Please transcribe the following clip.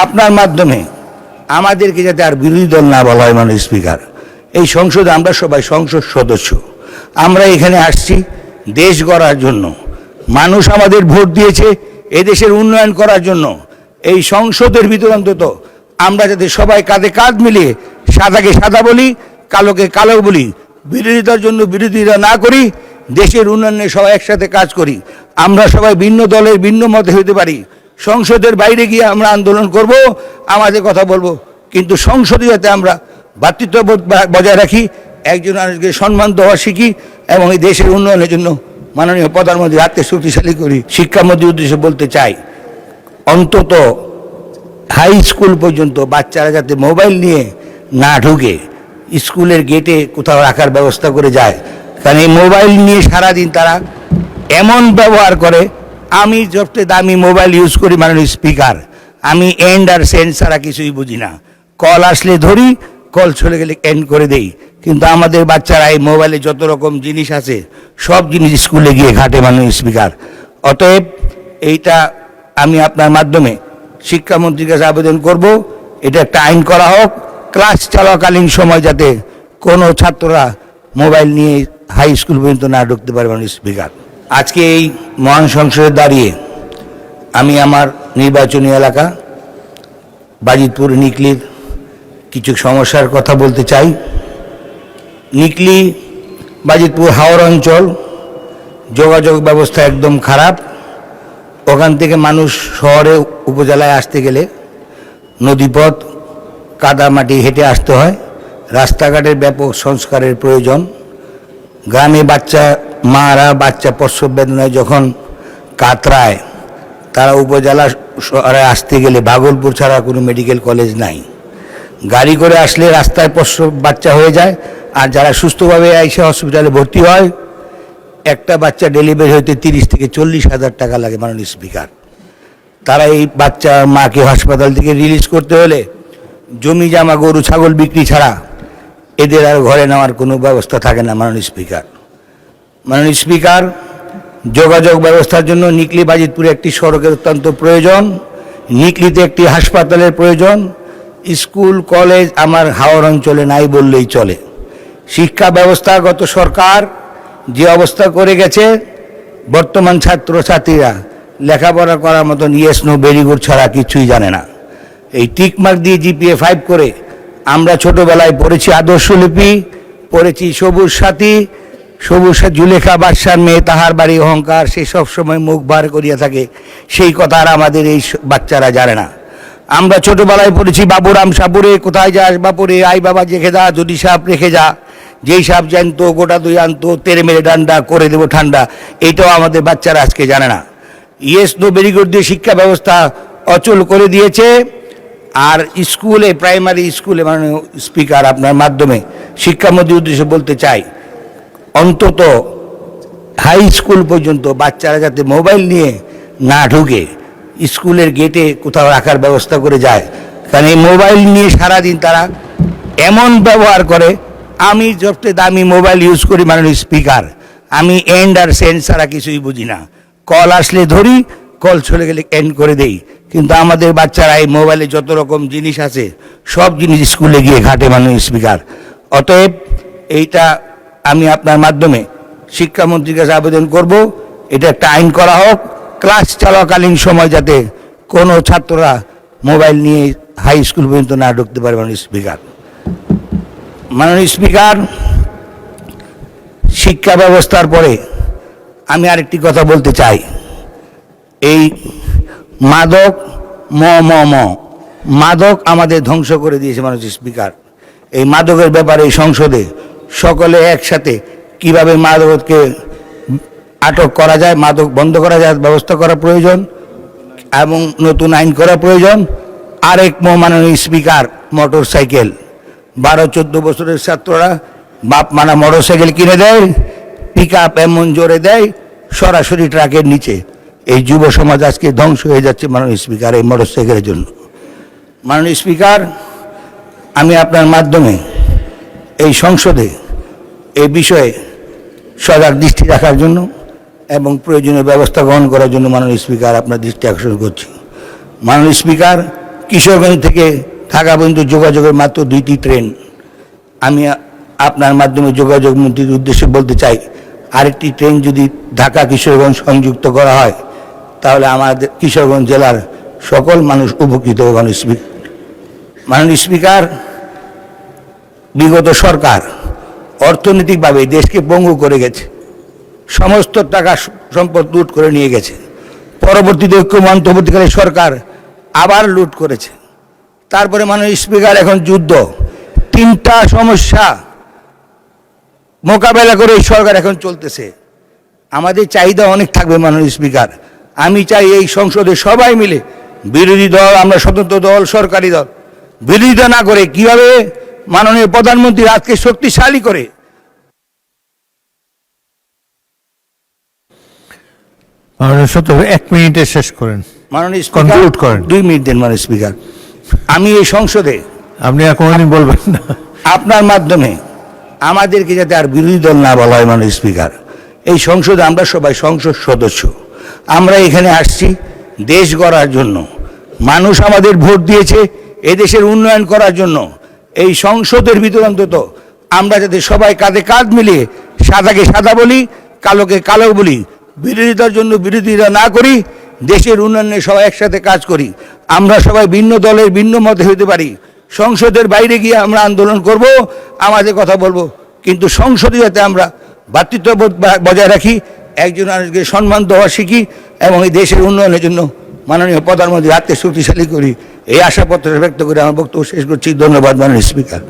আপনার মাধ্যমে আমাদেরকে যাতে আর বিরোধী দল না বলা হয় মাননীয় স্পিকার, এই সংসদে আমরা সবাই সংসদ সদস্য। আমরা এখানে আসছি দেশ গড়ার জন্য। মানুষ আমাদের ভোট দিয়েছে এদেশের উন্নয়ন করার জন্য। এই সংসদের ভিতরে অন্তত আমরা যাতে সবাই কাঁধে কাঁধ মিলিয়ে সাদাকে সাদা বলি, কালোকে কালো বলি, বিরোধিতার জন্য বিরোধিতা না করি, দেশের উন্নয়নে সবাই একসাথে কাজ করি। আমরা সবাই ভিন্ন দলের ভিন্ন মতে হতে পারি, সংসদের বাইরে গিয়ে আমরা আন্দোলন করব, আমাদের কথা বলবো, কিন্তু সংসদে যাতে আমরা ভ্রাতৃত্ববোধ বজায় রাখি, একজন আরেকজনকে সম্মান দেওয়া শিখি এবং এই দেশের উন্নয়নের জন্য মাননীয় প্রধানমন্ত্রীর হাতকে শক্তিশালী করি। শিক্ষামন্ত্রীর উদ্দেশ্যে বলতে চাই, অন্তত হাই স্কুল পর্যন্ত বাচ্চারা যাতে মোবাইল নিয়ে না ঢুকে স্কুলের গেটে কোথাও রাখার ব্যবস্থা করে যায়। কারণ এই মোবাইল নিয়ে সারাদিন তারা এমন ব্যবহার করে। আমি সবচেয়ে দামি মোবাইল ইউজ করি মাননীয় স্পিকার, আমি এন্ড আর সেন্ড ছাড়া কিছুই বুঝি না। কল আসলে ধরি, কল চলে গেলে এন্ড করে দেই। কিন্তু আমাদের বাচ্চারা এই মোবাইলে যত রকম জিনিস আছে সব জিনিস স্কুলে গিয়ে ঘাটে মাননীয় স্পিকার। অতএব এইটা আমি আপনার মাধ্যমে শিক্ষামন্ত্রীর কাছে আবেদন করব, এটা একটা আইন করা হোক, ক্লাস চলাকালীন সময় যাতে কোনো ছাত্ররা মোবাইল নিয়ে হাই স্কুল পর্যন্ত না ঢুকতে পারে মাননীয় স্পিকার। আজকে এই মহান সংসদে দাঁড়িয়ে আমি আমার নির্বাচনী এলাকা বাজিতপুর নিকলির কিছু সমস্যার কথা বলতে চাই। নিকলি বাজিতপুর হাওড় অঞ্চল যোগাযোগ ব্যবস্থা একদম খারাপ। ওখান থেকে মানুষ শহরে উপজেলায় আসতে গেলে নদীপথ কাদা মাটি হেঁটে আসতে হয়। রাস্তাঘাটের ব্যাপক সংস্কারের প্রয়োজন। গ্রামে মারা বাচ্চা প্রসব বেদনায় যখন কাতরায়, তারা উপজেলা শহরে আসতে গেলে ভাগলপুর ছাড়া কোনো মেডিকেল কলেজ নাই। গাড়ি করে আসলে রাস্তায় প্রসব বাচ্চা হয়ে যায়, আর যারা সুস্থভাবে এসে হসপিটালে ভর্তি হয়, একটা বাচ্চা ডেলিভারি হইতে 30 থেকে 40 হাজার টাকা লাগে মাননীয় স্পিকার। তারা এই বাচ্চা মাকে হাসপাতাল থেকে রিলিজ করতে হলে জমি জামা গরু ছাগল বিক্রি ছাড়া এদের আর ঘরে নেওয়ার কোনো ব্যবস্থা থাকে না মাননীয় স্পিকার। মাননীয় স্পিকার, যোগাযোগ ব্যবস্থার জন্য নিকলি বাজিতপুরে একটি সড়কের অত্যন্ত প্রয়োজন। নিকলিতে একটি হাসপাতালের প্রয়োজন। স্কুল কলেজ আমার হাওড় অঞ্চলে নাই বললেই চলে। শিক্ষা ব্যবস্থাগত সরকার যে অবস্থা করে গেছে, বর্তমান ছাত্রছাত্রীরা লেখাপড়া করার মতন ইয়েস নো ভেরি গুড ছাড়া কিছুই জানে না। এই টিকমার্ক দিয়ে GPA 5 করে আমরা ছোটবেলায় পড়েছি আদর্শলিপি, পড়েছি সবুজ সাথী, জুলেখা বাদশার মেয়ে তাহার বাড়ি অহংকার, সে সব সময় মুখ বার করিয়া থাকে। সেই কথা আর আমাদের এই বাচ্চারা জানে না। আমরা ছোটবেলায় পড়েছি বাবুরাম সাপুরে, কোথায় যাস বাপুরে, আই বাবা জেখে যা, যদি সাপ রেখে যা, যেই সাপ জানতো গোটা দুই আনতো, তেরে মেরে ডান্ডা করে দেবো ঠান্ডা। এইটাও আমাদের বাচ্চারা আজকে জানে না। ইয়েস নো ভেরি গুড দিয়ে শিক্ষা ব্যবস্থা অচল করে দিয়েছে। আর স্কুলে, প্রাইমারি স্কুলে মাননীয় স্পিকার, আপনার মাধ্যমে শিক্ষামন্ত্রীর উদ্দেশ্যে বলতে চাই, অন্তত হাই স্কুল পর্যন্ত বাচ্চারা যাতে মোবাইল নিয়ে না ঢুকে স্কুলের গেটে কোথাও রাখার ব্যবস্থা করে যায়। কারণ এই মোবাইল নিয়ে সারাদিন তারা এমন ব্যবহার করে। আমি সবচেয়ে দামি মোবাইল ইউজ করি মাননীয় স্পিকার, আমি এন্ড আর সেন্ড ছাড়া কিছুই বুঝি না। কল আসলে ধরি, কল চলে গেলে এন্ড করে দেই। কিন্তু আমাদের বাচ্চারা এই মোবাইলে যত রকম জিনিস আছে সব জিনিস স্কুলে গিয়ে ঘাটে মাননীয় স্পিকার। অতএব এইটা আমি আপনার মাধ্যমে শিক্ষামন্ত্রীর কাছে আবেদন করব, এটা একটা আইন করা হোক, ক্লাস চলাকালীন সময় যাতে কোনো ছাত্ররা মোবাইল নিয়ে হাই স্কুল পর্যন্ত না ঢুকতে পারে মাননীয় স্পিকার। মাননীয় স্পিকার, শিক্ষা ব্যবস্থার পরে আমি আরেকটি কথা বলতে চাই। এই মাদক মাদক আমাদের ধ্বংস করে দিয়েছে মাননীয় স্পিকার। এই মাদকের ব্যাপারে এই সংসদে সকলে একসাথে কিভাবে মাদককে আটক করা যায়, মাদক বন্ধ করা যায় ব্যবস্থা করা প্রয়োজন এবং নতুন আইন করা প্রয়োজন। আরেক মাননীয় স্পিকার, মোটর সাইকেল 12-14 বছরের ছাত্ররা বাপ মানা মোটর সাইকেল কিনে দেয়, পিক আপ এমন জোরে দেয় সরাসরি ট্রাকের নিচে। এই যুব সমাজ আজকে ধ্বংস হয়ে যাচ্ছে মাননীয় স্পিকার এই মোটর সাইকেলের জন্য। মাননীয় স্পিকার, আমি আপনার মাধ্যমে এই সংসদে এই বিষয়ে সজাগ দৃষ্টি রাখার জন্য এবং প্রয়োজনীয় ব্যবস্থা গ্রহণ করার জন্য মাননীয় স্পিকার আপনার দৃষ্টি আকর্ষণ করছি। মাননীয় স্পিকার, কিশোরগঞ্জ থেকে ঢাকা পর্যন্ত যোগাযোগের মাত্র 2টি ট্রেন। আমি আপনার মাধ্যমে যোগাযোগ মন্ত্রীর উদ্দেশ্যে বলতে চাই, আরেকটি ট্রেন যদি ঢাকা কিশোরগঞ্জ সংযুক্ত করা হয় তাহলে আমাদের কিশোরগঞ্জ জেলার সকল মানুষ উপকৃত হবে। মাননীয় স্পিকার, বিগত সরকার অর্থনৈতিকভাবে দেশকে পঙ্গু করে গেছে, সমস্ত টাকা সম্পদ লুট করে নিয়ে গেছে। পরবর্তীতে ঐক্যমত্যবর্তীকালীন সরকার আবার লুট করেছে। তারপরে মাননীয় স্পিকার এখন যুদ্ধ, 3টা সমস্যা মোকাবেলা করে এই সরকার এখন চলতেছে। আমাদের চাহিদা অনেক থাকবে মাননীয় স্পিকার। আমি চাই এই সংসদে সবাই মিলে, বিরোধী দল, আমরা স্বতন্ত্র দল, সরকারি দল, বিরোধিতা না করে কিভাবে মাননীয় প্রধানমন্ত্রী রাজকে শক্তিশালী করে। মাননীয় 1 মিনিটে শেষ করেন, মাননীয় কনক্লুড করেন। 2 মিনিট দেন মাননীয় স্পিকার। আমি এই সংসদে, আপনি আর কোনোদিন বলবেন না। আপনার মাধ্যমে আমাদেরকে যাতে আর বিরোধী দল না বলা হয় মাননীয় স্পিকার। এই সংসদে আমরা সবাই সংসদ সদস্য। আমরা এখানে আসছি দেশ গড়ার জন্য। মানুষ আমাদের ভোট দিয়েছে এদেশের উন্নয়ন করার জন্য। এই সংসদের ভিতরে অন্তত আমরা যাতে সবাই কাঁধে কাঁধ মিলিয়ে সাদাকে সাদা বলি, কালোকে কালো বলি, বিরোধিতার জন্য বিরোধিতা না করি, দেশের উন্নয়নে সবাই একসাথে কাজ করি। আমরা সবাই ভিন্ন দলের ভিন্ন মতে হতে পারি, সংসদের বাইরে গিয়ে আমরা আন্দোলন করব, আমাদের কথা বলবো, কিন্তু সংসদে যাতে আমরা ভ্রাতৃত্ববোধ বজায় রাখি, একজন আরেকজনকে সম্মান দেওয়া শিখি এবং এই দেশের উন্নয়নের জন্য মাননীয় প্রধানমন্ত্রী হাতকে শক্তিশালী করি, এই আশাপত্র ব্যক্ত করে আমার বক্তব্য শেষ করছি। ধন্যবাদ মাননীয় স্পিকার।